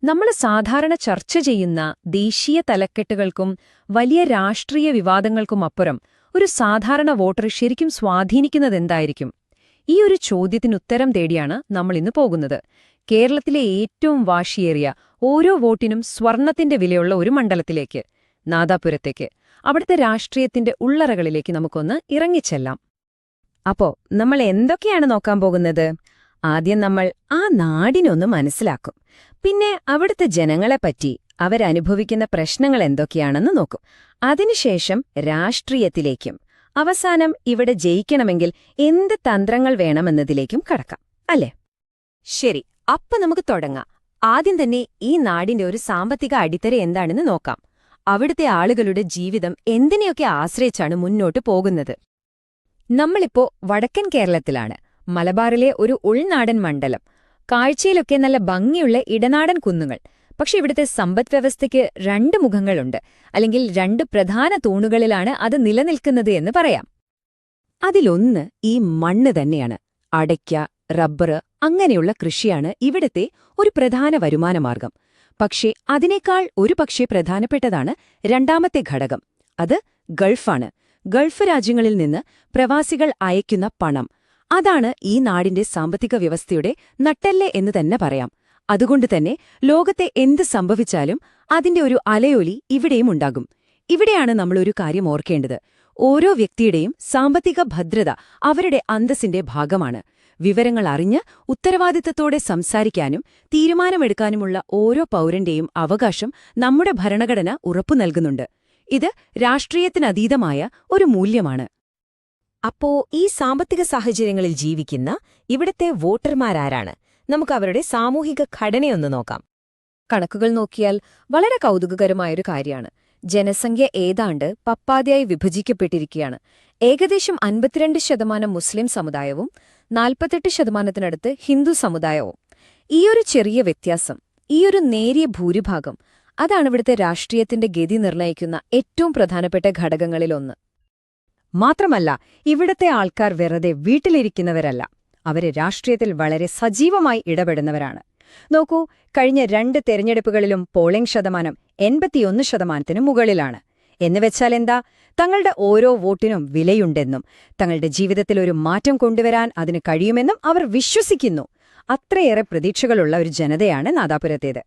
നമ്മൾ സാധാരണ ചർച്ച ചെയ്യുന്ന ദേശീയ തലക്കെട്ടുകൾക്കും വലിയ രാഷ്ട്രീയ വിവാദങ്ങൾക്കുമപ്പുറം ഒരു സാധാരണ വോട്ടർ ശരിക്കും സ്വാധീനിക്കുന്നതെന്തായിരിക്കും? ഈ ഒരു ചോദ്യത്തിനുത്തരം തേടിയാണ് നമ്മളിന്ന് പോകുന്നത്. കേരളത്തിലെ ഏറ്റവും വാശിയേറിയ ഓരോ വോട്ടിനും സ്വർണത്തിന്റെ വിലയുള്ള ഒരു മണ്ഡലത്തിലേക്ക്, നാദാപുരത്തേക്ക്, അവിടുത്തെ രാഷ്ട്രീയത്തിന്റെ ഉള്ളറകളിലേക്ക് നമുക്കൊന്ന് ഇറങ്ങിച്ചെല്ലാം. അപ്പോ നമ്മൾ എന്തൊക്കെയാണ് നോക്കാൻ പോകുന്നത്? ആദ്യം നമ്മൾ ആ നാടിനൊന്ന് മനസ്സിലാക്കും. പിന്നെ അവിടുത്തെ ജനങ്ങളെപ്പറ്റി, അവരനുഭവിക്കുന്ന പ്രശ്നങ്ങൾ എന്തൊക്കെയാണെന്ന് നോക്കും. അതിനുശേഷം രാഷ്ട്രീയത്തിലേക്കും, അവസാനം ഇവിടെ ജയിക്കണമെങ്കിൽ എന്ത് തന്ത്രങ്ങൾ വേണമെന്നതിലേക്കും കടക്കാം, അല്ലേ? ശരി, അപ്പൊ നമുക്ക് തുടങ്ങാം. ആദ്യം തന്നെ ഈ നാടിന്റെ ഒരു സാമ്പത്തിക അടിത്തറ എന്താണെന്ന് നോക്കാം. അവിടുത്തെ ആളുകളുടെ ജീവിതം എന്തിനെയൊക്കെ ആശ്രയിച്ചാണ് മുന്നോട്ടു പോകുന്നത്? നമ്മളിപ്പോ വടക്കൻ കേരളത്തിലാണ്, മലബാറിലെ ഒരു ഉൾനാടൻ മണ്ഡലം. കാഴ്ചയിലൊക്കെ നല്ല ഭംഗിയുള്ള ഇടനാടൻ കുന്നുകൾ. പക്ഷെ ഇവിടുത്തെ സമ്പദ്വ്യവസ്ഥയ്ക്ക് രണ്ട് മുഖങ്ങളുണ്ട്, അല്ലെങ്കിൽ രണ്ട് പ്രധാന തൂണുകളിലാണ് അത് നിലനിൽക്കുന്നത് എന്ന് പറയാം. അതിലൊന്ന് ഈ മണ്ണ് തന്നെയാണ്. അടയ്ക്ക, റബ്ബർ, അങ്ങനെയുള്ള കൃഷിയാണ് ഇവിടത്തെ ഒരു പ്രധാന വരുമാനമാർഗം. പക്ഷേ അതിനേക്കാൾ ഒരുപക്ഷെ പ്രധാനപ്പെട്ടതാണ് രണ്ടാമത്തെ ഘടകം. അത് ഗൾഫാണ്. ഗൾഫ് രാജ്യങ്ങളിൽ നിന്ന് പ്രവാസികൾ അയക്കുന്ന പണം. അതാണ് ഈ നാടിന്റെ സാമ്പത്തിക വ്യവസ്ഥയുടെ നട്ടെല്ല് എന്ന് തന്നെ പറയാം. അതുകൊണ്ടുതന്നെ ലോകത്തെ എന്ത് സംഭവിച്ചാലും അതിന്റെ ഒരു അലയൊലി ഇവിടെയും ഉണ്ടാകും. ഇവിടെയാണ് നമ്മളൊരു കാര്യം ഓർക്കേണ്ടത്. ഓരോ വ്യക്തിയുടെയും സാമ്പത്തിക ഭദ്രത അവരുടെ അന്തസ്സിന്റെ ഭാഗമാണ്. വിവരങ്ങൾ അറിഞ്ഞ് ഉത്തരവാദിത്തത്തോടെ സംസാരിക്കാനും തീരുമാനമെടുക്കാനുമുള്ള ഓരോ പൗരന്റെയും അവകാശം നമ്മുടെ ഭരണഘടന ഉറപ്പു നൽകുന്നുണ്ട്. ഇത് രാഷ്ട്രീയത്തിനതീതമായ ഒരു മൂല്യമാണ്. അപ്പോ ഈ സാമ്പത്തിക സാഹചര്യങ്ങളിൽ ജീവിക്കുന്ന ഇവിടത്തെ വോട്ടർമാരാരാണ്? നമുക്ക് അവരുടെ സാമൂഹിക ഘടനയൊന്ന് നോക്കാം. കണക്കുകൾ നോക്കിയാൽ വളരെ കൗതുകകരമായൊരു കാര്യമാണ്. ജനസംഖ്യ ഏതാണ്ട് പപ്പാതിയായി വിഭജിക്കപ്പെട്ടിരിക്കുകയാണ്. ഏകദേശം 52% മുസ്ലിം സമുദായവും 48%-നടുത്ത് ഹിന്ദു സമുദായവും. ഈയൊരു ചെറിയ വ്യത്യാസം, ഈയൊരു നേരിയ ഭൂരിഭാഗം, അതാണ് ഇവിടുത്തെ രാഷ്ട്രീയത്തിന്റെ ഗതി നിർണ്ണയിക്കുന്ന ഏറ്റവും പ്രധാനപ്പെട്ട ഘടകങ്ങളിലൊന്ന്. മാത്രമല്ല, ഇവിടത്തെ ആൾക്കാർ വെറുതെ വീട്ടിലിരിക്കുന്നവരല്ല. അവര് രാഷ്ട്രീയത്തിൽ വളരെ സജീവമായി ഇടപെടുന്നവരാണ്. നോക്കൂ, കഴിഞ്ഞ 2 തെരഞ്ഞെടുപ്പുകളിലും പോളിംഗ് ശതമാനം 81%-ന് മുകളിലാണ്. എന്നുവെച്ചാൽ എന്താ? തങ്ങളുടെ ഓരോ വോട്ടിനും വിലയുണ്ടെന്നും തങ്ങളുടെ ജീവിതത്തിൽ ഒരു മാറ്റം കൊണ്ടുവരാൻ അതിന് കഴിയുമെന്നും അവർ വിശ്വസിക്കുന്നു. അത്രയേറെ പ്രതീക്ഷകളുള്ള ഒരു ജനതയാണ് നാദാപുരത്തേത്.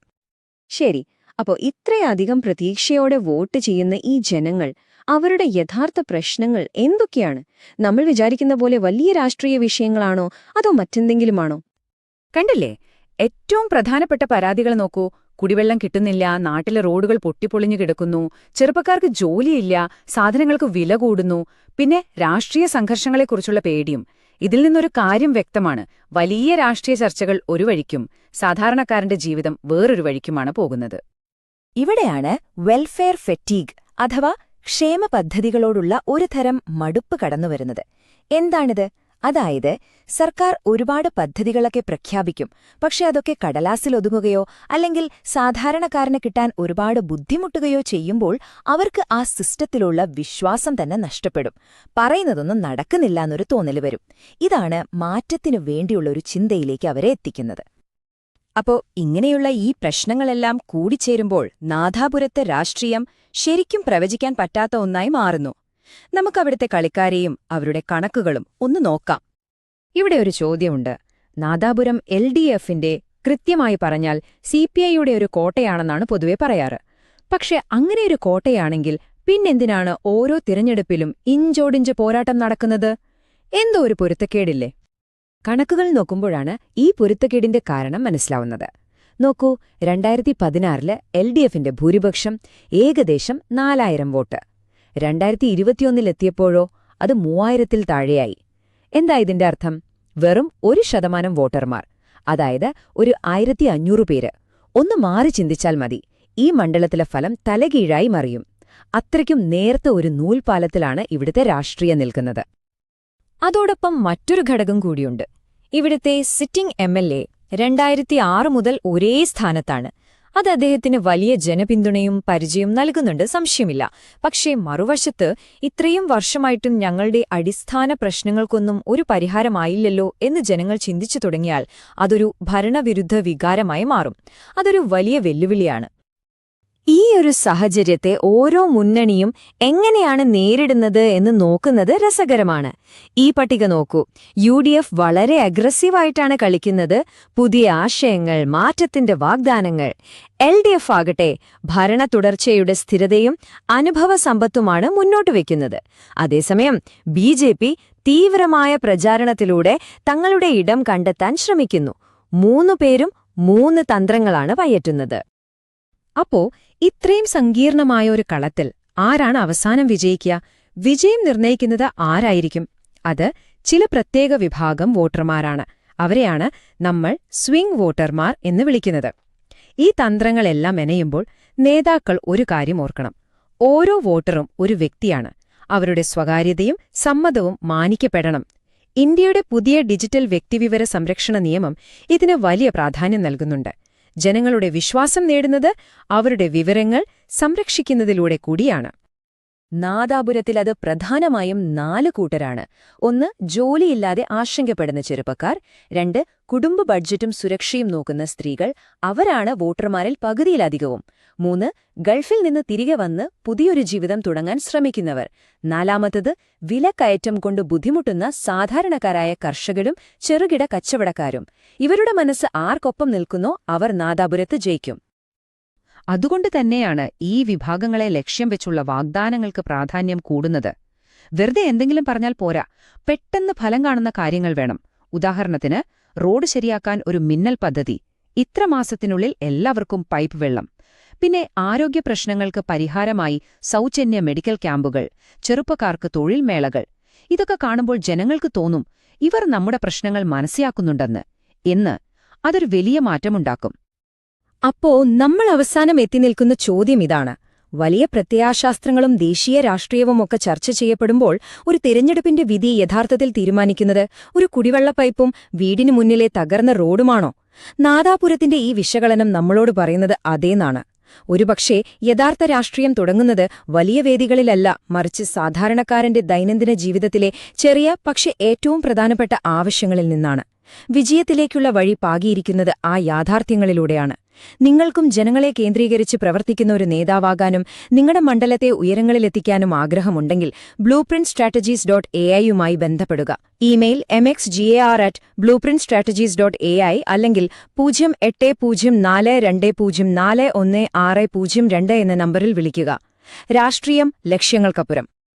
ശരി, അപ്പോ ഇത്രയധികം പ്രതീക്ഷയോടെ വോട്ട് ചെയ്യുന്ന ഈ ജനങ്ങൾ, അവരുടെ യഥാർത്ഥ പ്രശ്നങ്ങൾ എന്തൊക്കെയാണ്? നമ്മൾ വിചാരിക്കുന്ന പോലെ വലിയ രാഷ്ട്രീയ വിഷയങ്ങളാണോ അതോ മറ്റെന്തെങ്കിലുമാണോ? കണ്ടില്ലേ, ഏറ്റവും പ്രധാനപ്പെട്ട പരാതികൾ നോക്കൂ. കുടിവെള്ളം കിട്ടുന്നില്ല, നാട്ടിലെ റോഡുകൾ പൊട്ടിപ്പൊളിഞ്ഞു കിടക്കുന്നു, ചെറുപ്പക്കാർക്ക് ജോലിയില്ല, സാധനങ്ങൾക്ക് വില കൂടുന്നു, പിന്നെ രാഷ്ട്രീയ സംഘർഷങ്ങളെക്കുറിച്ചുള്ള പേടിയും. ഇതിൽ നിന്നൊരു കാര്യം വ്യക്തമാണ്: വലിയ രാഷ്ട്രീയ ചർച്ചകൾ ഒരു വഴിക്കും സാധാരണക്കാരന്റെ ജീവിതം വേറൊരു വഴിക്കുമാണ് പോകുന്നത്. ഇവിടെയാണ് വെൽഫെയർ ഫെറ്റീഗ് അഥവാ ക്ഷേമ പദ്ധതികളോടുള്ള ഒരു തരം മടുപ്പ് കടന്നുവരുന്നത്. എന്താണിത്? അതായത്, സർക്കാർ ഒരുപാട് പദ്ധതികളൊക്കെ പ്രഖ്യാപിക്കും, പക്ഷെ അതൊക്കെ കടലാസിലൊതുങ്ങുകയോ അല്ലെങ്കിൽ സാധാരണക്കാരന് കിട്ടാൻ ഒരുപാട് ബുദ്ധിമുട്ടുകയോ ചെയ്യുമ്പോൾ അവർക്ക് ആ സിസ്റ്റത്തിലുള്ള വിശ്വാസം തന്നെ നഷ്ടപ്പെടും. പറയുന്നതൊന്നും നടക്കുന്നില്ല എന്നൊരു തോന്നല് വരും. ഇതാണ് മാറ്റത്തിനു വേണ്ടിയുള്ള ഒരു ചിന്തയിലേക്ക് അവരെ എത്തിക്കുന്നത്. അപ്പോ ഇങ്ങനെയുള്ള ഈ പ്രശ്നങ്ങളെല്ലാം കൂടിച്ചേരുമ്പോൾ നാദാപുരത്തെ രാഷ്ട്രീയം ശരിക്കും പ്രവചിക്കാൻ പറ്റാത്ത ഒന്നായി മാറുന്നു. നമുക്കവിടുത്തെ കളിക്കാരെയും അവരുടെ കണക്കുകളും ഒന്ന് നോക്കാം. ഇവിടെ ഒരു ചോദ്യമുണ്ട്. നാദാപുരം LDFന്റെ, കൃത്യമായി പറഞ്ഞാൽ CPIയുടെ ഒരു കോട്ടയാണെന്നാണ് പൊതുവെ പറയാറ്. പക്ഷെ അങ്ങനെയൊരു കോട്ടയാണെങ്കിൽ പിന്നെന്തിനാണ് ഓരോ തിരഞ്ഞെടുപ്പിലും ഇഞ്ചോടിഞ്ച് പോരാട്ടം നടക്കുന്നത്? എന്തോ ഒരു പൊരുത്തക്കേടില്ലേ? കണക്കുകൾ നോക്കുമ്പോഴാണ് ഈ പൊരുത്തക്കേടിന്റെ കാരണം മനസ്സിലാവുന്നത്. നോക്കൂ, 2016 LDFന്റെ ഭൂരിപക്ഷം ഏകദേശം 4000 വോട്ട്. 2021 അത് 3000-ൽ താഴെയായി. എന്താ ഇതിന്റെ അർത്ഥം? വെറും 1% വോട്ടർമാർ, അതായത് ഒരു 1500 പേര്. ഒന്ന് മാറി ചിന്തിച്ചാൽ മതി, ഈ മണ്ഡലത്തിലെ ഫലം തലകീഴായി മറിയും. അത്രയ്ക്കും നേർത്ത ഒരു നൂൽപാലത്തിലാണ് ഇവിടുത്തെ രാഷ്ട്രീയം നിൽക്കുന്നത്. അതോടൊപ്പം മറ്റൊരു ഘടകം കൂടിയുണ്ട്. ഇവിടുത്തെ സിറ്റിംഗ് MLA 2006 മുതൽ ഒരേ സ്ഥാനത്താണ്. അത് അദ്ദേഹത്തിന് വലിയ ജനപിന്തുണയും പരിചയവും നൽകുന്നുണ്ട്, സംശയമില്ല. പക്ഷേ മറുവശത്ത് ഇത്രയും വർഷമായിട്ടും ഞങ്ങളുടെ അടിസ്ഥാന പ്രശ്നങ്ങൾക്കൊന്നും ഒരു പരിഹാരമായില്ലല്ലോ എന്ന് ജനങ്ങൾ ചിന്തിച്ചു തുടങ്ങിയാൽ അതൊരു ഭരണവിരുദ്ധ വികാരമായി മാറും. അതൊരു വലിയ വെല്ലുവിളിയാണ്. ഈ ഒരു സാഹചര്യത്തെ ഓരോ മുന്നണിയും എങ്ങനെയാണ് നേരിടുന്നത് എന്ന് നോക്കുന്നത് രസകരമാണ്. ഈ പട്ടിക നോക്കൂ. UDF വളരെ അഗ്രസീവായിട്ടാണ് കളിക്കുന്നത്. പുതിയ ആശയങ്ങൾ, മാറ്റത്തിന്റെ വാഗ്ദാനങ്ങൾ. LDF ആകട്ടെ ഭരണ തുടർച്ചയുടെ സ്ഥിരതയും അനുഭവസമ്പത്തുമാണ് മുന്നോട്ട് വയ്ക്കുന്നത്. അതേസമയം BJP തീവ്രമായ പ്രചാരണത്തിലൂടെ തങ്ങളുടെ ഇടം കണ്ടെത്താൻ ശ്രമിക്കുന്നു. 3 പേരും 3 തന്ത്രങ്ങളാണ് പയറ്റുന്നത്. അപ്പോ ഇത്രയും സങ്കീർണമായ ഒരു കളത്തിൽ ആരാണ് അവസാനം വിജയിക്കുക? വിജയം നിർണയിക്കുന്നത് ആരായിരിക്കും? അത് ചില പ്രത്യേക വിഭാഗം വോട്ടർമാരാണ്. അവരെയാണ് നമ്മൾ സ്വിംഗ് വോട്ടർമാർ എന്ന് വിളിക്കുന്നത്. ഈ തന്ത്രങ്ങളെല്ലാം മെനയുമ്പോൾ നേതാക്കൾ ഒരു കാര്യം ഓർക്കണം. ഓരോ വോട്ടറും ഒരു വ്യക്തിയാണ്. അവരുടെ സ്വകാര്യതയും സമ്മതവും മാനിക്കപ്പെടണം. ഇന്ത്യയുടെ പുതിയ ഡിജിറ്റൽ വ്യക്തിവിവര സംരക്ഷണ നിയമം ഇതിന് വലിയ പ്രാധാന്യം നൽകുന്നുണ്ട്. ജനങ്ങളുടെ വിശ്വാസം നേടുന്നത് അവരുടെ വിവരങ്ങൾ സംരക്ഷിക്കുന്നതിലൂടെ കൂടിയാണ്. നാദാപുരത്തിൽ അത് പ്രധാനമായും 4 കൂട്ടരാണ്. 1 ജോലിയില്ലാതെ ആശങ്കപ്പെടുന്ന ചെറുപ്പക്കാർ, 2 കുടുംബ ബഡ്ജറ്റും സുരക്ഷയും നോക്കുന്ന സ്ത്രീകൾ, അവരാണ് വോട്ടർമാരിൽ പകുതിയിലധികവും, 3 ഗൾഫിൽ നിന്ന് തിരികെ വന്ന് പുതിയൊരു ജീവിതം തുടങ്ങാൻ ശ്രമിക്കുന്നവർ, 4 വിലക്കയറ്റം കൊണ്ട് ബുദ്ധിമുട്ടുന്ന സാധാരണക്കാരായ കർഷകരും ചെറുകിട കച്ചവടക്കാരും. ഇവരുടെ മനസ്സ് ആർക്കൊപ്പം നിൽക്കുന്നോ അവർ നാദാപുരത്ത് ജയിക്കും. അതുകൊണ്ട് തന്നെയാണ് ഈ വിഭാഗങ്ങളെ ലക്ഷ്യം വെച്ചുള്ള വാഗ്ദാനങ്ങൾക്ക് പ്രാധാന്യം കൂടുന്നത്. വെറുതെ എന്തെങ്കിലും പറഞ്ഞാൽ പോരാ, പെട്ടെന്ന് ഫലം കാണുന്ന കാര്യങ്ങൾ വേണം. ഉദാഹരണത്തിന്, റോഡ് ശരിയാക്കാൻ ഒരു മിന്നൽ പദ്ധതി, ഇത്ര മാസത്തിനുള്ളിൽ എല്ലാവർക്കും പൈപ്പ് വെള്ളം. പിന്നെ ആരോഗ്യ പ്രശ്നങ്ങൾക്ക് പരിഹാരമായി സൗജന്യ മെഡിക്കൽ ക്യാമ്പുകൾ, ചെറുപ്പക്കാർക്ക് തൊഴിൽ മേളകൾ. ഇതൊക്കെ കാണുമ്പോൾ ജനങ്ങൾക്ക് തോന്നും ഇവർ നമ്മുടെ പ്രശ്നങ്ങൾ മനസ്സിലാക്കുന്നുണ്ടെന്ന്. അതൊരു വലിയ മാറ്റമുണ്ടാക്കും. അപ്പോ നമ്മൾ അവസാനം എത്തിനിൽക്കുന്ന ചോദ്യം ഇതാണ്. വലിയ പ്രത്യയശാസ്ത്രങ്ങളും ദേശീയ രാഷ്ട്രീയവുമൊക്കെ ചർച്ച ചെയ്യപ്പെടുമ്പോൾ ഒരു തിരഞ്ഞെടുപ്പിന്റെ വിധി യഥാർത്ഥത്തിൽ തീരുമാനിക്കുന്നത് ഒരു കുടിവെള്ള പൈപ്പും വീടിനു മുന്നിലെ തകർന്ന റോഡുമാണോ? നാദാപുരത്തിന്റെ ഈ വിശകലനം നമ്മളോട് പറയുന്നത് അതേന്നാണ്. ഒരുപക്ഷേ യഥാർത്ഥ രാഷ്ട്രീയം തുടങ്ങുന്നത് വലിയ വേദികളിലല്ല, മറിച്ച് സാധാരണക്കാരന്റെ ദൈനംദിന ജീവിതത്തിലെ ചെറിയ പക്ഷെ ഏറ്റവും പ്രധാനപ്പെട്ട ആവശ്യങ്ങളിൽ നിന്നാണ്. വിജയത്തിലേക്കുള്ള വഴി പാകിയിരിക്കുന്നത് ആ യാഥാർത്ഥ്യങ്ങളിലൂടെയാണ്. നിങ്ങൾക്കും ജനങ്ങളെ കേന്ദ്രീകരിച്ച് പ്രവർത്തിക്കുന്ന ഒരു നേതാവാകാനും നിങ്ങളുടെ മണ്ഡലത്തെ ഉയരങ്ങളിലെത്തിക്കാനും ആഗ്രഹമുണ്ടെങ്കിൽ blueprintstrategies.ai യുമായി ബന്ധപ്പെടുക. ഇമെയിൽ mxgar@blueprintstrategies.ai അല്ലെങ്കിൽ 080420416002 എന്ന നമ്പറിൽ വിളിക്കുക. രാഷ്ട്രീയം ലക്ഷ്യങ്ങൾക്കപ്പുറം.